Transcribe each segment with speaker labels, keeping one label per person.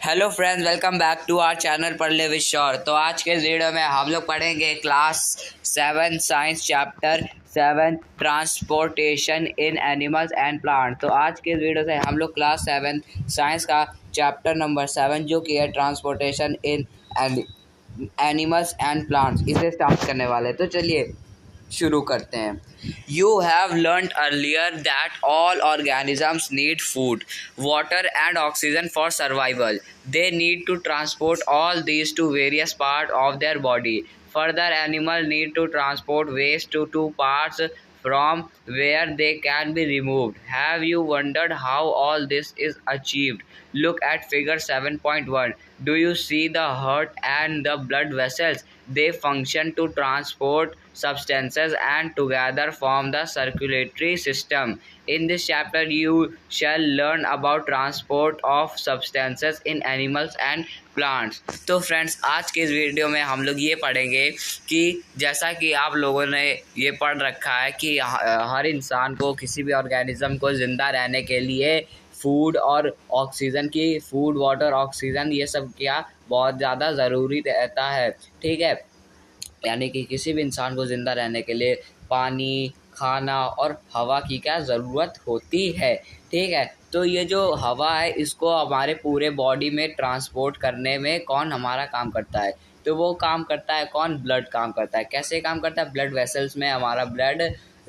Speaker 1: Hello friends, welcome back to our channel Padh Le with शौर। तो आज के इस वीडियो में हम लोग पढ़ेंगे class 7 science chapter 7 transportation in animals and plant. तो आज के इस वीडियो से हम लोग क्लास 7 साइंस का चैप्टर नंबर 7 जो कि है transportation in animals and plants, इसे स्टार्ट करने वाले। तो चलिए शुरू करते हैं। You have learned earlier that all organisms need food, water and oxygen for survival. They need to transport all these to various parts of their body. Further, animals need to transport waste to two parts from where they can be removed. Have you wondered how all this is achieved? Look at figure 7.1. Do you see the heart and the blood vessels? They function to transport substances and together form the circulatory system. In this chapter, you shall learn about transport of substances in animals and plants. तो friends, आज के इस video में हम लोग ये पढ़ेंगे कि जैसा कि आप लोगों ने ये पढ़ रखा है कि हर इंसान को, किसी भी ऑर्गेनिज्म को ज़िंदा रहने के लिए फूड और ऑक्सीजन की फूड वाटर ऑक्सीजन ये सब क्या बहुत ज़्यादा ज़रूरी रहता है। ठीक है, यानी कि किसी भी इंसान को ज़िंदा रहने के लिए पानी, खाना और हवा की क्या ज़रूरत होती है। ठीक है, तो ये जो हवा है इसको हमारे पूरे बॉडी में ट्रांसपोर्ट करने में कौन हमारा काम करता है? तो वो काम करता है कौन? ब्लड काम करता है। कैसे काम करता है? ब्लड वेसल्स में हमारा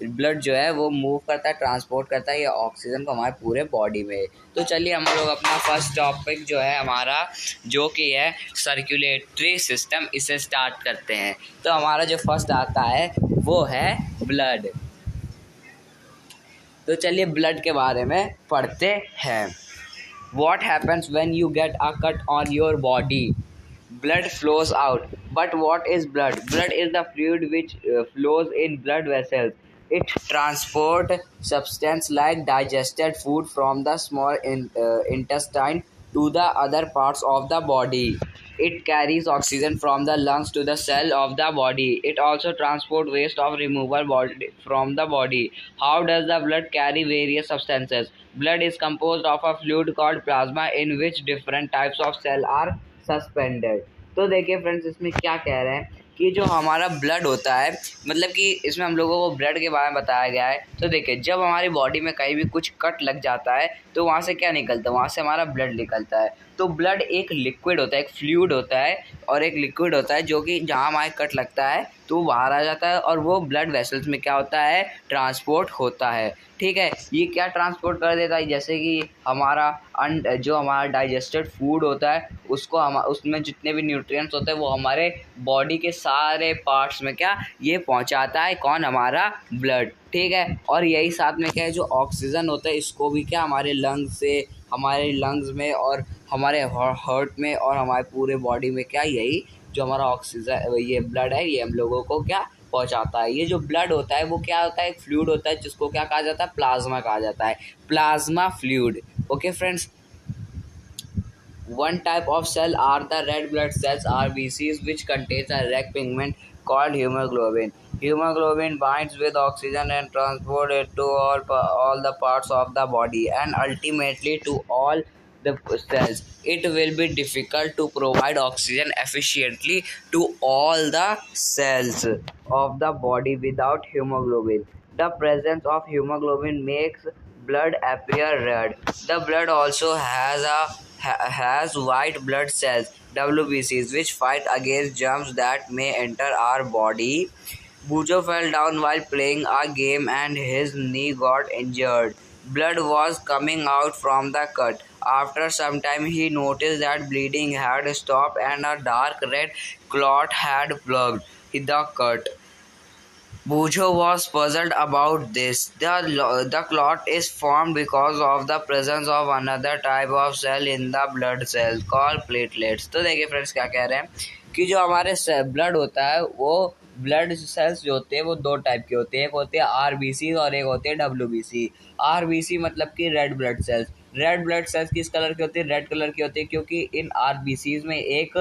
Speaker 1: ब्लड जो है वो मूव करता है, ट्रांसपोर्ट करता है ये ऑक्सीजन को हमारे पूरे बॉडी में। तो चलिए हम लोग अपना फर्स्ट टॉपिक जो है हमारा, जो कि है सर्कुलेटरी सिस्टम, इसे स्टार्ट करते हैं। तो हमारा जो फर्स्ट आता है वो है ब्लड। तो चलिए ब्लड के बारे में पढ़ते हैं। What happens when you get a cut on your body? Blood flows out. But what is blood? Blood is the fluid which flows in blood vessels. It transports substance like digested food from the small intestine to the other parts of the body. It carries oxygen from the lungs to the cell of the body. It also transports waste of removal from the body. How does the blood carry various substances? Blood is composed of a fluid called plasma in which different types of cells are suspended. तो देखिए friends, इसमें क्या कह रहे हैं कि जो हमारा ब्लड होता है, मतलब कि इसमें हम लोगों को ब्लड के बारे में बताया गया है। तो देखिए, जब हमारी बॉडी में कहीं भी कुछ कट लग जाता है तो वहाँ से क्या निकलता है? वहाँ से हमारा ब्लड निकलता है। तो ब्लड एक लिक्विड होता है, एक फ्लूइड होता है और एक लिक्विड होता है जो कि जहाँ हमारे कट लगता है तो बाहर आ जाता है और वो ब्लड वेसल्स में क्या होता है? ट्रांसपोर्ट होता है। ठीक है, ये क्या ट्रांसपोर्ट कर देता है? जैसे कि जो हमारा डाइजेस्टेड फूड होता है उसको उसमें जितने भी न्यूट्रिएंट्स होते हैं वो हमारे बॉडी के सारे पार्ट्स में क्या ये पहुंचाता है? कौन? हमारा ब्लड। ठीक है, और यही साथ में क्या है, जो ऑक्सीजन होता है इसको भी क्या हमारे लंग्स में और हमारे हार्ट में और हमारे पूरे बॉडी में क्या यही जो हमारा ऑक्सीजन, ये ब्लड है, ये हम लोगों को क्या पहुंचाता है। ये जो ब्लड होता है वो क्या होता है? एक फ्लूइड होता है जिसको क्या कहा जाता है? प्लाज्मा कहा जाता है, plasma fluid. Okay friends, one type of cell are the red blood cells, RBCs, which contains a red pigment called hemoglobin. Hemoglobin binds with oxygen and transport it to all the parts of the body and ultimately to all the cells. It will be difficult to provide oxygen efficiently to all the cells of the body without hemoglobin. The presence of hemoglobin makes blood appear red. The blood also has white blood cells, WBCs, which fight against germs that may enter our body. Bujo fell down while playing a game and his knee got injured. Blood was coming out from the cut. After some time, he noticed that bleeding had stopped and a dark red clot had plugged the cut. Bujo was puzzled about this. The clot is formed because of the presence of another type of cell in the blood cells called platelets. तो देखिए friends, क्या कह रहे हैं कि जो हमारे blood होता है वो ब्लड सेल्स जो होते हैं वो दो टाइप के होते हैं। एक होते हैं आरबीसी और एक होते हैं डब्ल्यूबीसी। आरबीसी मतलब कि red blood cells. Red blood cells किस कलर की होती है? रेड कलर की होती है, क्योंकि इन आरबीसीज में एक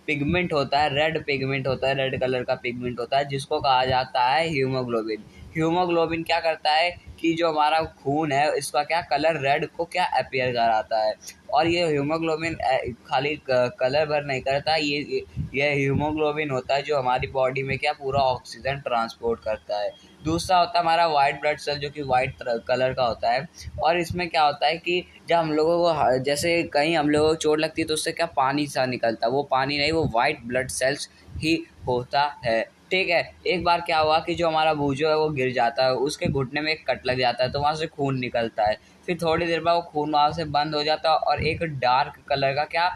Speaker 1: पिगमेंट होता है, रेड पिगमेंट होता है, रेड कलर का पिगमेंट होता है जिसको कहा जाता है हीमोग्लोबिन। हीमोग्लोबिन क्या करता है कि जो हमारा खून है इसका क्या कलर रेड को क्या अपीयर कराता है। और ये हीमोग्लोबिन खाली कलर भर नहीं करता, ये हीमोग्लोबिन होता है जो हमारी बॉडी में क्या पूरा ऑक्सीजन ट्रांसपोर्ट करता है। दूसरा होता है हमारा वाइट ब्लड सेल, जो कि वाइट कलर का होता है। और इसमें क्या होता है कि जब हम लोगों को जैसे कहीं हम लोगों को चोट लगती है तो उससे क्या पानी सा निकलता है, वो पानी नहीं, वो वाइट ब्लड सेल्स ही होता है। ठीक है, एक बार क्या हुआ कि जो हमारा भूजो है वो गिर जाता है, उसके घुटने में एक कट लग जाता है तो वहाँ से खून निकलता है। फिर थोड़ी देर बाद वो खून वहाँ से बंद हो जाता है और एक डार्क कलर का क्या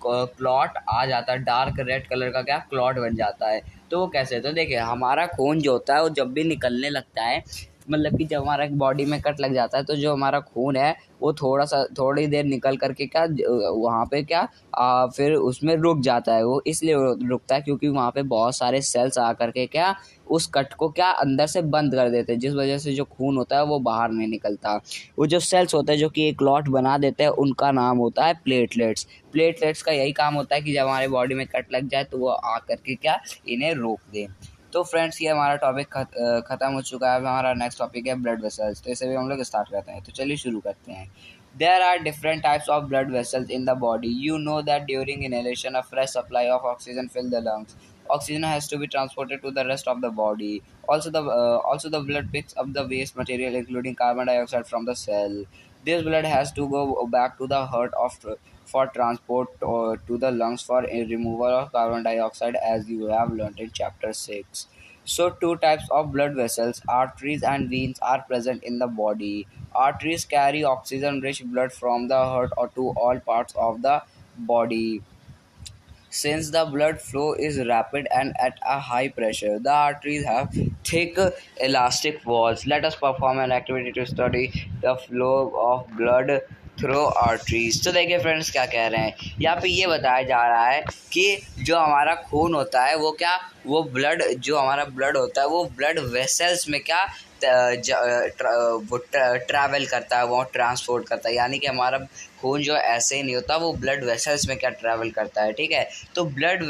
Speaker 1: क्लॉट आ जाता है, डार्क रेड कलर का क्या क्लॉट बन जाता है। तो वो कैसे, तो देखिए हमारा खून जो होता है वो जब भी निकलने लगता है, मतलब कि जब हमारा बॉडी में कट लग जाता है तो जो हमारा खून है वो थोड़ी देर निकल करके क्या वहाँ पे क्या फिर उसमें रुक जाता है। वो इसलिए रुकता है क्योंकि वहाँ पे बहुत सारे सेल्स आ करके क्या उस कट को क्या अंदर से बंद कर देते हैं, जिस वजह से जो खून होता है वो बाहर नहीं निकलता। वो जो सेल्स होते हैं जो कि एक क्लॉट बना देते हैं, उनका नाम होता है प्लेटलेट्स। प्लेटलेट्स का यही काम होता है कि जब हमारे बॉडी में कट लग जाए तो वो आ करके क्या इन्हें रोक दे। तो फ्रेंड्स ये हमारा टॉपिक ख़त्म हो चुका है। अब हमारा नेक्स्ट टॉपिक है ब्लड वेसल्स। तो इसे भी हम लोग स्टार्ट करते हैं, तो चलिए शुरू करते हैं। There are different types of blood vessels in the body. You know that during inhalation, a fresh supply of oxygen fills the lungs. Oxygen has to be transported to the rest of the body. Also the blood picks up the waste material, including carbon dioxide from the cell. This blood has to go back to the heart for transport to the lungs for a removal of carbon dioxide, as you have learned in chapter 6. So, two types of blood vessels, arteries and veins, are present in the body. Arteries carry oxygen rich blood from the heart or to all parts of the body. Since the blood flow is rapid and at a high pressure, the arteries have thick elastic walls. Let us perform an activity to study the flow of blood through arteries. तो देखिए friends क्या कह रहे हैं, यहाँ पे ये बताया जा रहा है कि जो हमारा खून होता है वो क्या वो ब्लड जो हमारा ब्लड होता है वो ब्लड वेसल्स में क्या वो ट्रैवल करता है, वो ट्रांसपोर्ट करता है। यानी कि हमारा खून जो ऐसे ही नहीं होता, वो ब्लड वेसल्स में क्या ट्रैवल करता है। ठीक है, तो ब्लड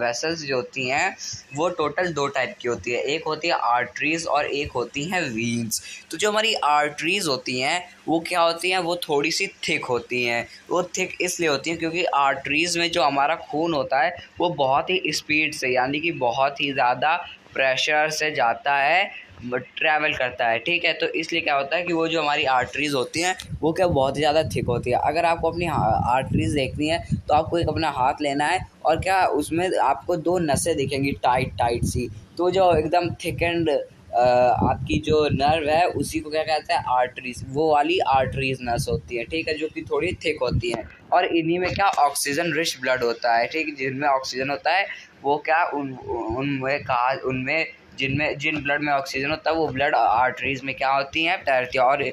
Speaker 1: वेसल्स जो होती हैं वो टोटल दो टाइप की होती है, एक होती है आर्टरीज और एक होती हैं वीन्स। तो जो हमारी आर्टरीज होती हैं वो क्या होती हैं, वो थोड़ी सी थिक होती हैं। वो थिक इसलिए होती हैं क्योंकि आर्टरीज में जो हमारा खून होता है वो बहुत ही स्पीड से, यानी कि बहुत ही ज़्यादा प्रेशर से जाता है, ट्रैवल करता है। ठीक है, तो इसलिए क्या होता है कि वो जो हमारी आर्टरीज़ होती हैं वो क्या बहुत ही ज़्यादा थिक होती है। अगर आपको अपनी आर्टरीज़ देखनी है तो आपको एक अपना हाथ लेना है और क्या उसमें आपको दो नसें दिखेंगी टाइट सी, तो जो एकदम थिक एंड आपकी जो नर्व है उसी को क्या कहते हैं आर्टरीज, वो वाली आर्टरीज नस होती है। ठीक है, जो कि थोड़ी थिक होती हैं और इन्हीं में क्या ऑक्सीजन रिच ब्लड होता है। ठीक है, जिनमें ऑक्सीजन होता है वो क्या उनमें जिन ब्लड में ऑक्सीजन होता है वो ब्लड आर्टरीज में क्या होती हैं तैरती है और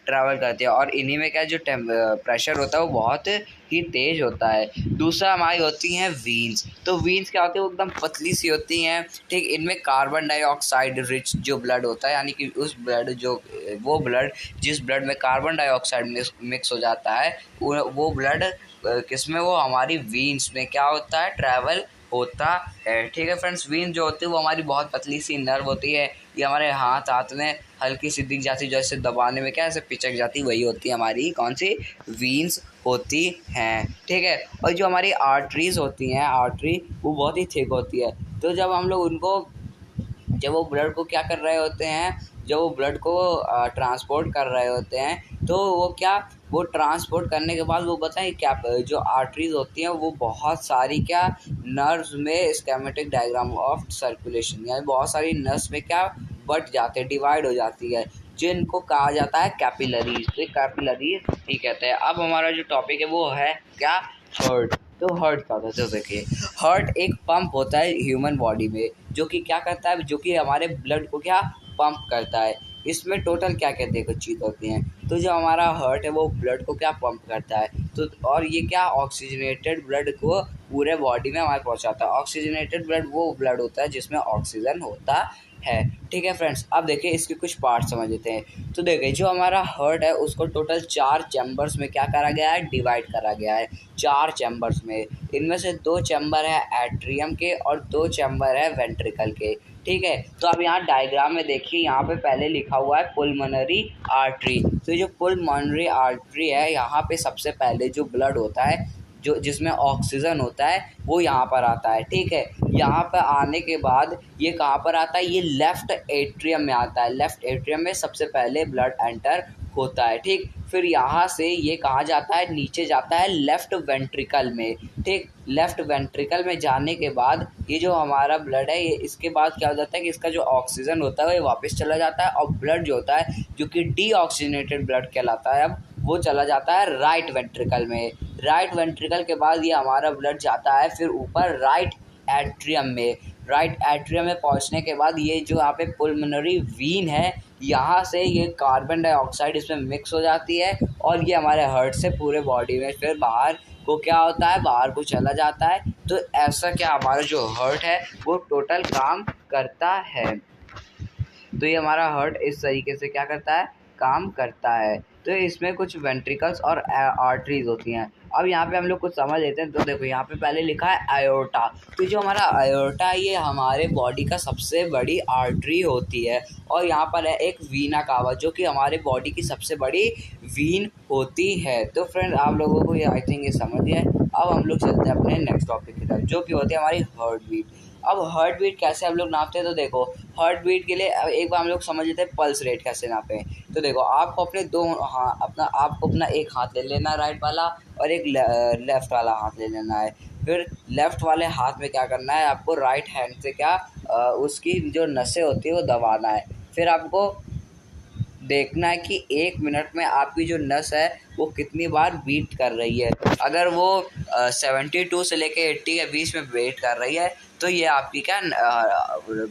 Speaker 1: ट्रैवल करती है। और इन्हीं में क्या जो प्रेशर होता है वो बहुत ही तेज़ होता है। दूसरा हमारी होती हैं वीन्स। तो वीन्स क्या होती है, वो एकदम पतली सी होती हैं। ठीक, इनमें कार्बन डाइऑक्साइड रिच जो ब्लड होता है, यानी कि उस ब्लड जो वो ब्लड जिस ब्लड में कार्बन डाइऑक्साइड मिक्स हो जाता है वो ब्लड किस में, वो हमारी वीन्स में क्या होता है ट्रैवल होता है। ठीक है फ्रेंड्स, वीन जो होती है वो हमारी बहुत पतली सी नर्व होती है, ये हमारे हाथ में हल्की सी दिख जाती है, जैसे दबाने में क्या ऐसे पिचक जाती, वही होती है हमारी कौन सी वीन्स होती हैं। ठीक है, और जो हमारी आर्टरीज होती हैं, आर्टरी वो बहुत ही थिक होती है। तो जब हम लोग उनको जब वो ब्लड को क्या कर रहे होते हैं, जब वो ब्लड को ट्रांसपोर्ट कर रहे होते हैं तो वो क्या वो ट्रांसपोर्ट करने के बाद वो बताएं क्या जो आर्टरीज होती हैं वो बहुत सारी क्या नर्व्स में स्कीमेटिक डायग्राम ऑफ सर्कुलेशन, यानी बहुत सारी नर्व्स में क्या बट जाते हैं, डिवाइड हो जाती है, जिनको कहा जाता है कैपिलरीज। तो कैपिलरीज ही कहते हैं। अब हमारा जो टॉपिक है वो है क्या हार्ट। तो हार्ट क्या होता है, तो देखिए हार्ट एक पंप होता है ह्यूमन बॉडी में, जो कि क्या करता है, जो कि हमारे ब्लड को क्या पंप करता है। इसमें टोटल क्या क्या देखो चीज़ होती हैं। तो जो हमारा हार्ट है वो ब्लड को क्या पंप करता है, तो और ये क्या ऑक्सीजनेटेड ब्लड को पूरे बॉडी में हमारे पहुंचाता है। ऑक्सीजनेटेड ब्लड वो ब्लड होता है जिसमें ऑक्सीजन होता है। ठीक है फ्रेंड्स, अब देखिए इसके कुछ पार्ट समझ लेते हैं। तो देखिए जो हमारा हार्ट है उसको टोटल 4 चैम्बर्स में क्या करा गया है, डिवाइड करा गया है 4 चैम्बर्स में। इनमें से 2 चैम्बर है एट्रियम के और 2 चैम्बर है वेंट्रिकल के। ठीक है। तो अब यहाँ डायग्राम में देखिए, यहाँ पे पहले लिखा हुआ है पुल्मोनरी आर्टरी। तो जो पुल्मोनरी आर्टरी है, यहाँ पे सबसे पहले जो ब्लड होता है, जो जिसमें ऑक्सीजन होता है, वो यहाँ पर आता है। ठीक है, यहाँ पर आने के बाद ये कहाँ पर आता है, ये लेफ़्ट एट्रियम में आता है। लेफ़्ट एट्रियम में सबसे पहले ब्लड एंटर होता है। ठीक, फिर यहाँ से ये कहाँ जाता है, नीचे जाता है लेफ़्ट वेंट्रिकल में। ठीक, लेफ़्ट वेंट्रिकल में जाने के बाद ये जो हमारा ब्लड है, ये इसके बाद क्या हो जाता है कि इसका जो ऑक्सीजन होता है वो वापस चला जाता है, और ब्लड जो होता है, जो कि डीऑक्सीजनेटेड ब्लड कहलाता है, अब वो चला जाता है राइट वेंट्रिकल में। राइट वेंट्रिकल के बाद ये हमारा ब्लड जाता है फिर ऊपर राइट एट्रियम में। राइट एट्रियम में पहुंचने के बाद ये जो यहाँ पे पुल्मोनरी वीन है, यहाँ से ये कार्बन डाइऑक्साइड इसमें मिक्स हो जाती है, और ये हमारे हार्ट से पूरे बॉडी में फिर बाहर को क्या होता है, बाहर को चला जाता है। तो ऐसा क्या हमारा जो हार्ट है वो टोटल काम करता है। तो ये हमारा हार्ट इस तरीके से क्या करता है, काम करता है। तो इसमें कुछ वेंट्रिकल्स और आर्टरीज होती हैं। अब यहाँ पे हम लोग कुछ समझ लेते हैं। तो देखो, यहाँ पे पहले लिखा है आयोर्टा। तो जो हमारा आयोर्टा है, ये हमारे बॉडी का सबसे बड़ी आर्टरी होती है। और यहाँ पर है एक वीना कावा, जो कि हमारे बॉडी की सबसे बड़ी वीन होती है। तो फ्रेंड, आप लोगों को ये आई थिंक ये समझ गया। अब हम लोग चलते हैं अपने नेक्स्ट टॉपिक की तरफ, जो कि होती है हमारी हार्ट बीट। अब हार्ट बीट कैसे हम लोग नापते हैं, तो देखो, हार्ट बीट के लिए एक बार हम लोग समझ लेते हैं पल्स रेट कैसे नापें। तो देखो, आपको अपने आपको अपना एक हाथ ले लेना राइट वाला, और एक लेफ़्ट वाला हाथ ले लेना है। फिर लेफ़्ट वाले हाथ में क्या करना है, आपको राइट हैंड से उसकी जो नसें होती है वो दबाना है। फिर आपको देखना है कि 1 मिनट में आपकी जो नस है वो कितनी बार बीट कर रही है। अगर वो 72 से लेके 80 के बीच में बीट कर रही है, तो ये आपकी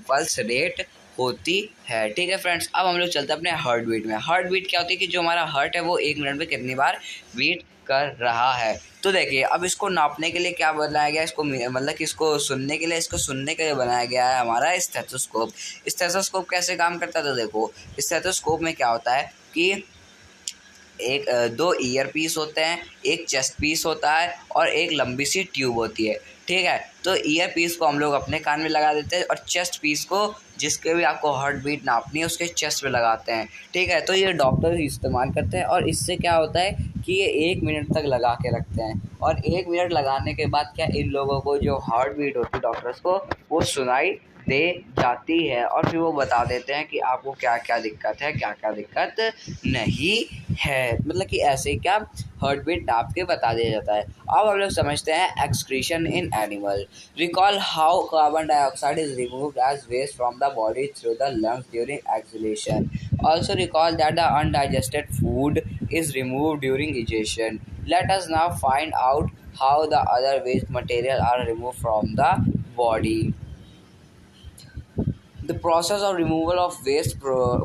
Speaker 1: पल्स रेट होती है। ठीक है फ्रेंड्स, अब हम लोग चलते हैं अपने हार्ट बीट में। हार्ट बीट क्या होती है कि जो हमारा हार्ट है वो 1 मिनट में कितनी बार बीट कर रहा है। तो देखिए, अब इसको नापने के लिए क्या बनाया गया, इसको मतलब कि इसको सुनने के लिए बनाया गया है हमारा स्टेथोस्कोप। स्टेथोस्कोप कैसे काम करता है, तो देखो, स्टेथोस्कोप में क्या होता है कि दो ईयर पीस होते हैं, एक चेस्ट पीस होता है, और एक लंबी सी ट्यूब होती है। ठीक है, तो ईयर पीस को हम लोग अपने कान में लगा देते हैं, और चेस्ट पीस को जिसके भी आपको हार्ट बीट नापनी है उसके चेस्ट पे लगाते हैं। ठीक है, तो ये डॉक्टर इस्तेमाल करते हैं, और इससे क्या होता है कि ये 1 मिनट तक लगा के रखते हैं, और 1 मिनट लगाने के बाद क्या इन लोगों को जो हार्ट बीट होती है डॉक्टर्स को, वो सुनाई दे जाती है, और फिर वो बता देते हैं कि आपको क्या क्या दिक्कत है, क्या क्या दिक्कत नहीं है। मतलब कि ऐसे क्या हार्ट बीट नाप के बता दिया जाता है। अब हम लोग समझते हैं excretion in animal. Recall how carbon dioxide is removed as waste from the body through the lungs during exhalation. Also recall that the undigested food is removed during digestion. Let us now find out how the other waste material are removed from the body. The process of removal of waste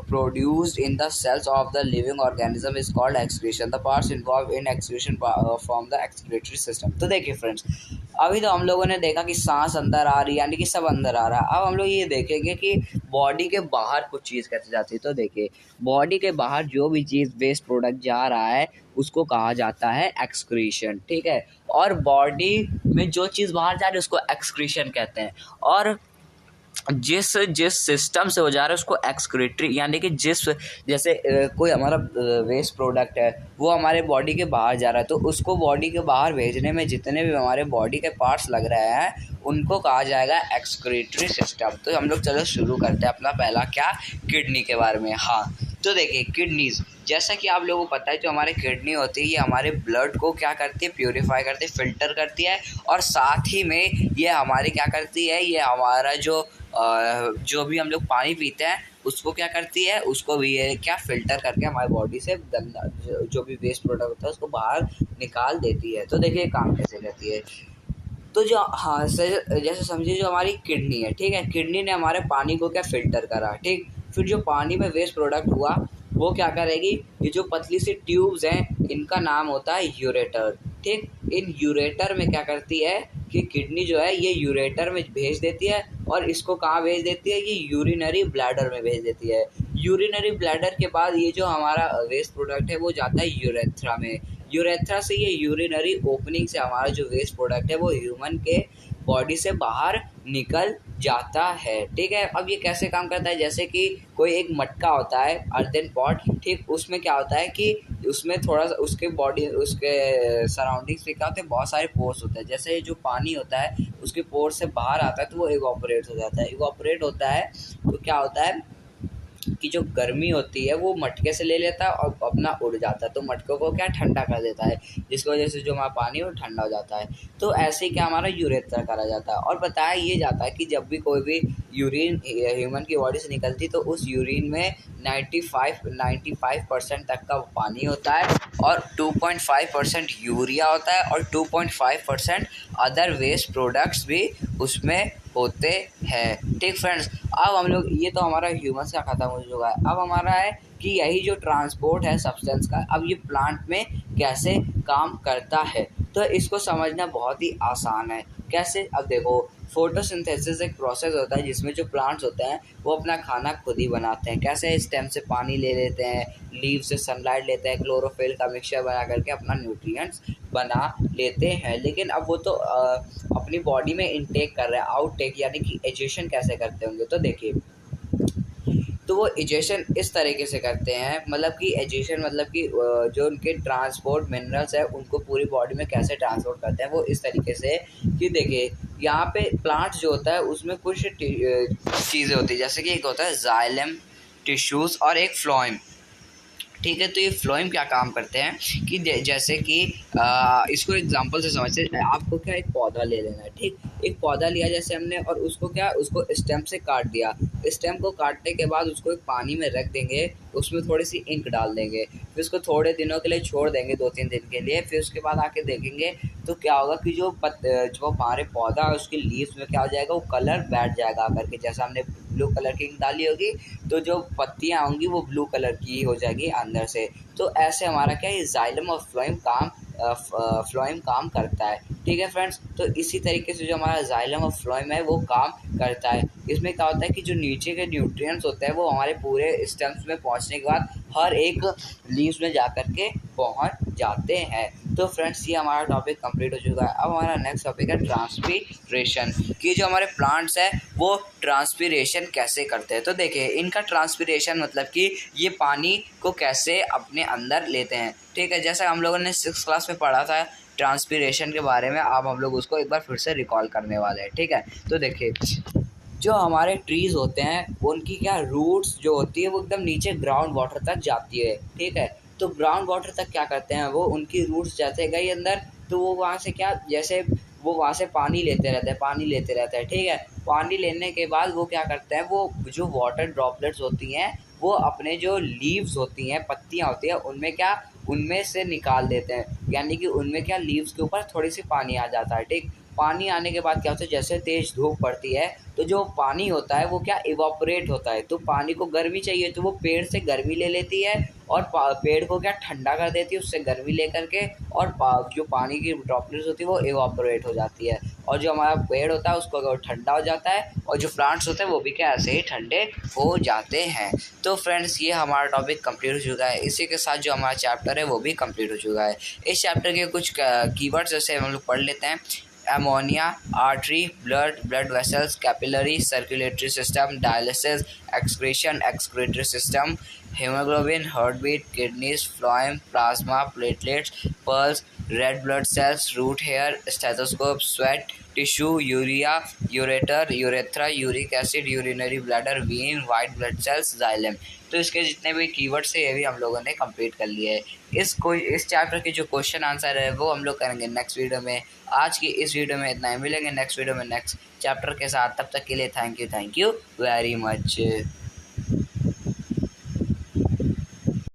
Speaker 1: produced in the cells of the living organism is called excretion. The parts involved in excretion from the excretory system. तो देखिए friends, अभी तो हम लोगों ने देखा कि सांस अंदर आ रही है, यानी कि सब अंदर आ रहा है। अब हम लोग ये देखेंगे कि बॉडी के बाहर कुछ चीज़ कैसे जाती है। तो देखिए, बॉडी के बाहर जो भी चीज़ वेस्ट प्रोडक्ट जा रहा है उसको कहा जाता है एक्सक्रीशन। ठीक है, और बॉडी में जो चीज़ बाहर जा रही है उसको एक्सक्रीशन कहते हैं। और जिस सिस्टम से हो जा रहा है उसको एक्सक्रीटरी, यानी कि जैसे कोई हमारा वेस्ट प्रोडक्ट है वो हमारे बॉडी के बाहर जा रहा है, तो उसको बॉडी के बाहर भेजने में जितने भी हमारे बॉडी के पार्ट्स लग रहे हैं उनको कहा जाएगा एक्सक्रीटरी सिस्टम। तो हम लोग चलो शुरू करते हैं अपना पहला किडनी के बारे में। हाँ, तो देखिए, किडनीज, जैसा कि आप लोगों को पता है, जो हमारे किडनी होती है ये हमारे ब्लड को क्या करती है, प्योरीफाई करती है, फिल्टर करती है, और साथ ही में ये हमारी क्या करती है, ये हमारा जो भी हम लोग पानी पीते हैं उसको क्या करती है, उसको भी ये फिल्टर करके हमारी बॉडी से गंदा जो भी वेस्ट प्रोडक्ट होता है उसको बाहर निकाल देती है। तो देखिए काम कैसे करती है। तो जैसे समझिए जो हमारी किडनी है, ठीक है, किडनी ने हमारे पानी को फिल्टर करा, ठीक, फिर जो पानी में वेस्ट प्रोडक्ट हुआ वो क्या करेगी, ये जो पतली सी ट्यूब्स हैं इनका नाम होता है यूरेटर। ठीक, इन यूरेटर में क्या करती है कि किडनी जो है ये यूरेटर में भेज देती है, और इसको कहाँ भेज देती है, ये यूरिनरी ब्लैडर में भेज देती है। यूरिनरी ब्लैडर के बाद ये जो हमारा वेस्ट प्रोडक्ट है वो जाता है यूरेथ्रा में। यूरेथ्रा से, ये यूरिनरी ओपनिंग से हमारा जो वेस्ट प्रोडक्ट है वो ह्यूमन के बॉडी से बाहर निकल जाता है। ठीक है, अब ये कैसे काम करता है, जैसे कि कोई एक मटका होता है अर्दन पॉट, ठीक, उसमें क्या होता है कि उसमें थोड़ा सा उसके बॉडी उसके सराउंडिंग्स पे क्या होते हैं, बहुत सारे पोर्स होते हैं। जैसे जो पानी होता है उसके पोर से बाहर आता है तो वो इवापोरेट हो जाता है। इवापोरेट होता है तो क्या होता है कि जो गर्मी होती है वो मटके से ले लेता है और अपना उड़ जाता है, तो मटकों को क्या ठंडा कर देता है, जिसकी वजह से जो हमारा पानी है वो ठंडा हो जाता है। तो ऐसे ही क्या हमारा यूरेथ्रा करा जाता है। और बताया ये जाता है कि जब भी कोई भी यूरिन ह्यूमन की बॉडी से निकलती तो उस यूरिन में 95% तक का पानी होता है और 2.5% यूरिया होता है और 2.5% अदर वेस्ट प्रोडक्ट्स भी उसमें होते हैं। ठीक फ्रेंड्स, अब हम लोग, ये तो हमारा ह्यूमन्स का खत्म हो चुका है। अब हमारा है कि यही जो ट्रांसपोर्ट है सब्सटेंस का, अब ये प्लांट में कैसे काम करता है, तो इसको समझना बहुत ही आसान है। कैसे, अब देखो, फोटोसिंथेसिस एक प्रोसेस होता है जिसमें जो प्लांट्स होते हैं वो अपना खाना खुद ही बनाते हैं। कैसे, स्टेम से पानी ले लेते हैं, लीव से सनलाइट लेते हैं, क्लोरोफिल का मिक्सचर बना करके अपना न्यूट्रिएंट्स बना लेते हैं। लेकिन अब वो तो अपनी बॉडी में इनटेक कर रहे हैं, आउटटेक यानी कि एजेशन कैसे करते होंगे, तो देखिए, तो वो एजेशन इस तरीके से करते हैं, मतलब कि एजेशन मतलब कि जो उनके ट्रांसपोर्ट मिनरल्स है उनको पूरी बॉडी में कैसे ट्रांसपोर्ट करते हैं, वो इस तरीके से कि देखिए, यहाँ पे प्लांट जो होता है उसमें कुछ चीज़ें होती है, जैसे कि एक होता है जाइलम, टिश्यूज़ और एक फ्लोएम। ठीक है, तो ये फ्लोएम क्या काम करते हैं कि जैसे कि इसको एग्जांपल से समझते हैं। आपको क्या, एक पौधा ले लेना है, ठीक, एक पौधा लिया जैसे हमने, और उसको क्या, उसको स्टेम से काट दिया। स्टेम को काटने के बाद उसको एक पानी में रख देंगे, उसमें थोड़ी सी इंक डाल देंगे, फिर उसको थोड़े दिनों के लिए छोड़ देंगे, 2-3 दिन के लिए। फिर उसके बाद आके देखेंगे तो क्या होगा कि जो हमारे पौधा है उसकी लीव्स में क्या हो जाएगा, वो कलर बैठ जाएगा आकर के। जैसा हमने ब्लू कलर की इंक डाली होगी तो जो पत्तियाँ होंगी वो ब्लू कलर की हो जाएगी अंदर से। तो ऐसे हमारा क्या, ये जाइलम और फ्लोएम काम करता है। ठीक है फ्रेंड्स, तो इसी तरीके से जो हमारा जाइलम और फ्लोएम है वो काम करता है। इसमें क्या होता है कि जो नीचे के न्यूट्रिएंट्स होते हैं वो हमारे पूरे स्टेम्स में पहुंचने के बाद हर एक लीव्स में जाकर के पहुंच जाते हैं। तो फ्रेंड्स, ये हमारा टॉपिक कंप्लीट हो चुका है। अब हमारा नेक्स्ट टॉपिक है ट्रांसपीरेशन, कि जो हमारे प्लांट्स हैं वो ट्रांसपीरेशन कैसे करते हैं। तो देखिए, इनका ट्रांसपीरेशन मतलब कि ये पानी को कैसे अपने अंदर लेते हैं। ठीक है, जैसा हम लोगों ने 6th क्लास में पढ़ा था ट्रांसपीरेशन के बारे में, अब हम लोग उसको एक बार फिर से रिकॉल करने वाले हैं। ठीक है, तो देखिए, जो हमारे ट्रीज़ होते हैं उनकी क्या, रूट्स जो होती है वो एकदम नीचे ग्राउंड वाटर तक जाती है। ठीक है, तो ग्राउंड वाटर तक क्या करते हैं, वो उनकी रूट्स जाते गए अंदर, तो वो वहाँ से क्या, जैसे वो वहाँ से पानी लेते रहते हैं। ठीक है, पानी लेने के बाद वो क्या करते हैं, वो जो वाटर ड्रॉपलेट्स होती हैं वो अपने जो लीव्स होती हैं, पत्तियाँ होती हैं, उनमें से निकाल देते हैं। यानी कि उनमें क्या, लीव्स के ऊपर थोड़ी सी पानी आ जाता है। ठीक, पानी आने के बाद क्या होता है, जैसे तेज धूप पड़ती है तो जो पानी होता है वो क्या, इवापोरेट होता है। तो पानी को गर्मी चाहिए तो वो पेड़ से गर्मी ले लेती है और पेड़ को क्या, ठंडा कर देती है उससे गर्मी लेकर के, और जो पानी की ड्रॉपलेट्स होती है वो इवापोरेट हो जाती है, और जो हमारा पेड़ होता है उसको ठंडा हो जाता है, और जो प्लांट्स होते हैं वो भी क्या, ऐसे ही ठंडे हो जाते हैं। तो फ्रेंड्स, ये हमारा टॉपिक कंप्लीट हो चुका है। इसी के साथ जो हमारा चैप्टर है वो भी कंप्लीट हो चुका है। इस चैप्टर के कुछ कीवर्ड्स जैसे हम लोग पढ़ लेते हैं। ammonia, artery, blood vessels, capillary, circulatory system, dialysis, excretion, excretory system, hemoglobin, heartbeat, kidneys, phloem, plasma, platelets, pulse, red blood cells, root hair, stethoscope, sweat, tissue, urea, ureter, urethra, uric acid, urinary bladder, vein, white blood cells, xylem। तो इसके जितने भी keywords है ये भी हम लोगों ने कंप्लीट कर लिए है। इस चैप्टर के जो क्वेश्चन आंसर है वो हम लोग करेंगे नेक्स्ट वीडियो में। आज की इस वीडियो में इतना ही, मिलेंगे नेक्स्ट वीडियो में नेक्स्ट चैप्टर के साथ। तब तक के लिए थैंक यू वेरी मच।